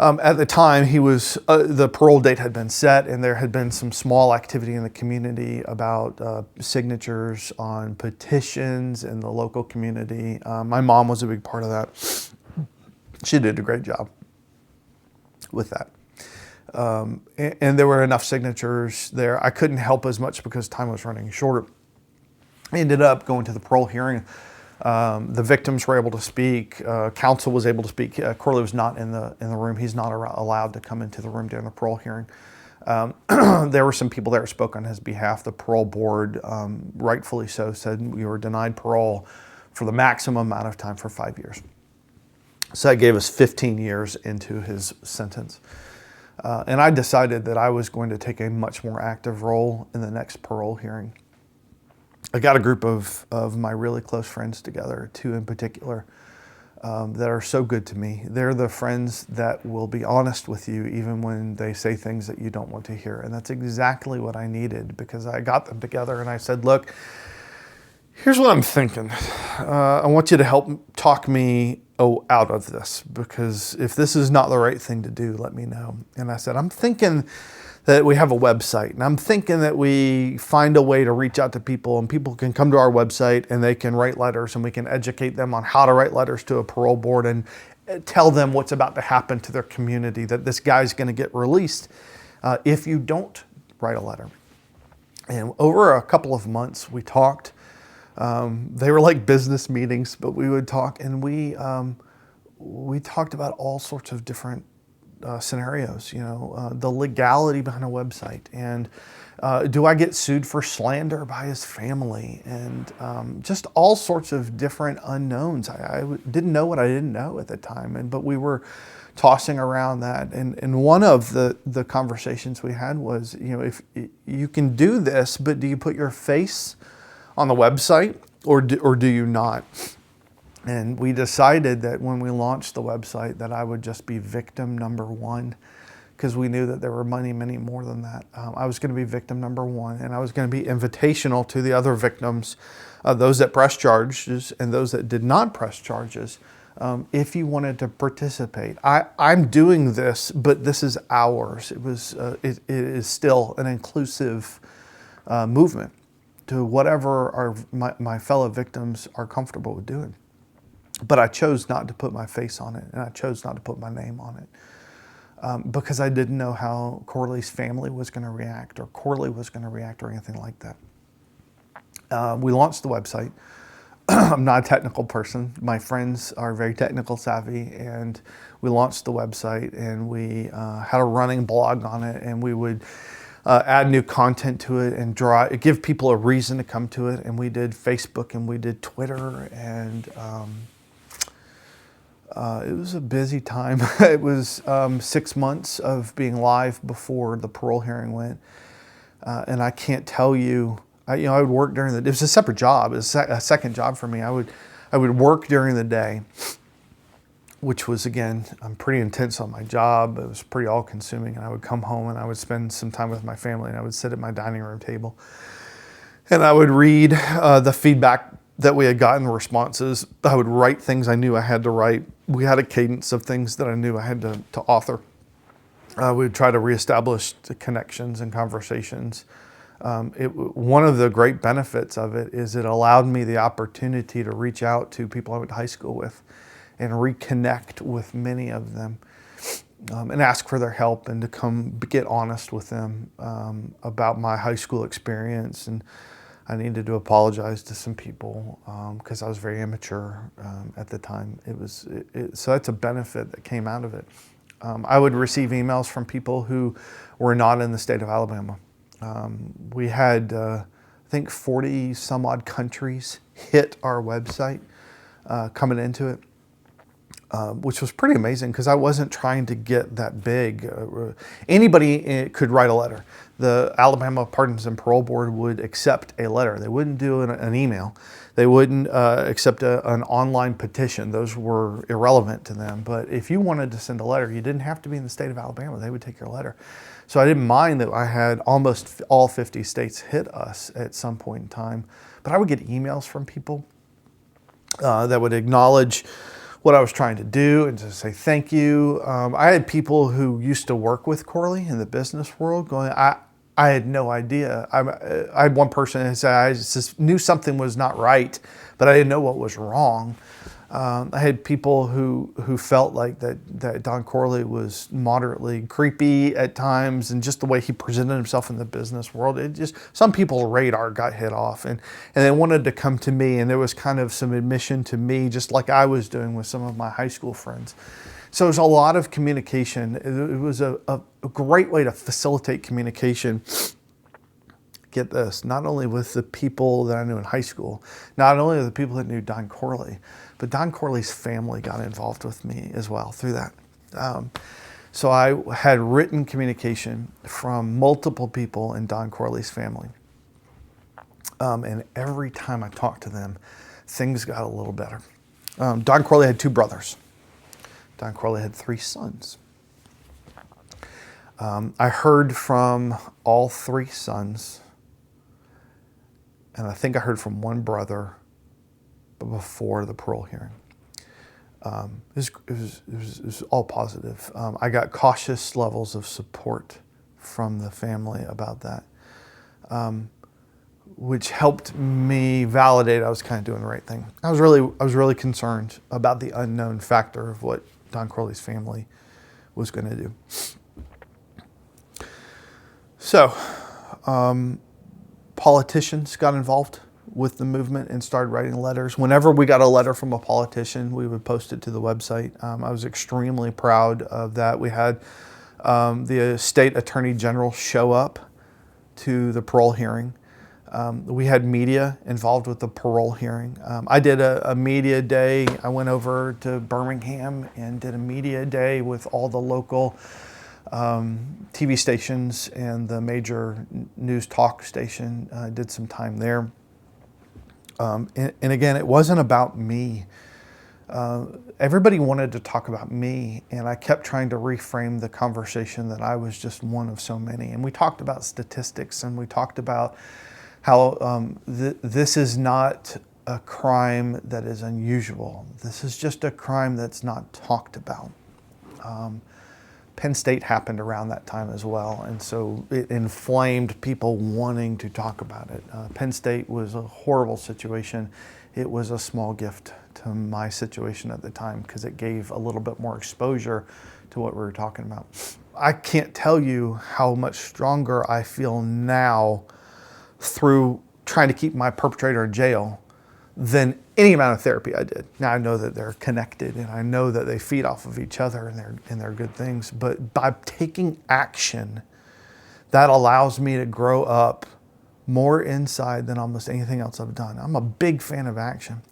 At the time, the parole date had been set, and there had been some small activity in the community about signatures on petitions in the local community. My mom was a big part of that. She did a great job with that. And there were enough signatures there. I couldn't help as much because time was running short. I ended up going to the parole hearing. The victims were able to speak. Counsel was able to speak. Corley was not in the room. He's not allowed to come into the room during the parole hearing. There were some people there who spoke on his behalf. The parole board, rightfully so, said we were denied parole for the maximum amount of time for 5 years. So that gave us 15 years into his sentence. And I decided that I was going to take a much more active role in the next parole hearing. I got a group of my really close friends together, two in particular, that are so good to me. They're the friends that will be honest with you even when they say things that you don't want to hear. And that's exactly what I needed, because I got them together and I said, look, here's what I'm thinking. I want you to help talk me out of this, because if this is not the right thing to do, let me know. And I said, I'm thinking that we have a website, and I'm thinking that we find a way to reach out to people, and people can come to our website and they can write letters, and we can educate them on how to write letters to a parole board and tell them what's about to happen to their community, that this guy's going to get released if you don't write a letter. And over a couple of months, we talked. They were like business meetings, but we would talk, and we talked about all sorts of different scenarios, the legality behind a website, and do I get sued for slander by his family, and just all sorts of different unknowns. I didn't know what I didn't know at the time, but we were tossing around that, and one of the conversations we had was, if you can do this, but do you put your face on the website, or do you not? And we decided that when we launched the website that I would just be victim number one, because we knew that there were many more than that. I was going to be victim number one, and I was going to be invitational to the other victims, those that pressed charges and those that did not press charges, if you wanted to participate. I'm doing this, but this is ours. It is still an inclusive movement to whatever my fellow victims are comfortable with doing. But I chose not to put my face on it, and I chose not to put my name on it because I didn't know how Corley's family was going to react, or Corley was going to react, or anything like that. We launched the website. I'm not a technical person. My friends are very technical savvy, and we launched the website, and we had a running blog on it, and we would add new content to it and give people a reason to come to it. And we did Facebook, and we did Twitter, and it was a busy time. It was 6 months of being live before the parole hearing went. And I can't tell you, I would work during it was a separate job. It was a second job for me. I would work during the day, which was, again, I'm pretty intense on my job. It was pretty all consuming. And I would come home and I would spend some time with my family, and I would sit at my dining room table and I would read the feedback that we had gotten, the responses. I would write things I knew I had to write. We had a cadence of things that I knew I had to author. We would try to reestablish the connections and conversations. One of the great benefits of it is it allowed me the opportunity to reach out to people I went to high school with and reconnect with many of them, and ask for their help, and to come get honest with them about my high school experience. And I needed to apologize to some people because I was very immature at the time. So that's a benefit that came out of it. I would receive emails from people who were not in the state of Alabama. We had, I think, 40 some odd countries hit our website coming into it. Which was pretty amazing, because I wasn't trying to get that big. Anybody could write a letter. The Alabama Pardons and Parole Board would accept a letter. They wouldn't do an email. They wouldn't accept an online petition. Those were irrelevant to them. But if you wanted to send a letter, you didn't have to be in the state of Alabama. They would take your letter. So I didn't mind that I had almost all 50 states hit us at some point in time. But I would get emails from people that would acknowledge what I was trying to do and to say thank you. I had people who used to work with Corley in the business world going, I had no idea. I had one person who said, I just knew something was not right, but I didn't know what was wrong. I had people who felt like that Don Corley was moderately creepy at times, and just the way he presented himself in the business world, some people's radar got hit off, and they wanted to come to me, and there was kind of some admission to me, just like I was doing with some of my high school friends. So there's a lot of communication. It was a great way to facilitate communication. Get this, not only with the people that I knew in high school, not only the people that knew Don Corley, but Don Corley's family got involved with me as well through that. So I had written communication from multiple people in Don Corley's family. And every time I talked to them, things got a little better. Don Corley had 2 brothers. Don Corley had 3 sons. I heard from all 3 sons, and I think I heard from 1 brother before the parole hearing. It was all positive. I got cautious levels of support from the family about that, which helped me validate I was kind of doing the right thing. I was really concerned about the unknown factor of what Don Corley's family was going to do. So, politicians got involved with the movement and started writing letters. Whenever we got a letter from a politician, we would post it to the website. I was extremely proud of that. We had the state attorney general show up to the parole hearing. We had media involved with the parole hearing. I did a media day. I went over to Birmingham and did a media day with all the local TV stations and the major news talk station. I did some time there. And again, it wasn't about me. Everybody wanted to talk about me, and I kept trying to reframe the conversation that I was just one of so many. And we talked about statistics, and we talked about how this is not a crime that is unusual. This is just a crime that's not talked about. Penn State happened around that time as well, and so it inflamed people wanting to talk about it. Penn State was a horrible situation. It was a small gift to my situation at the time because it gave a little bit more exposure to what we were talking about. I can't tell you how much stronger I feel now through trying to keep my perpetrator in jail than any amount of therapy I did. Now I know that they're connected, and I know that they feed off of each other, and they're good things. But by taking action, that allows me to grow up more inside than almost anything else I've done. I'm a big fan of action.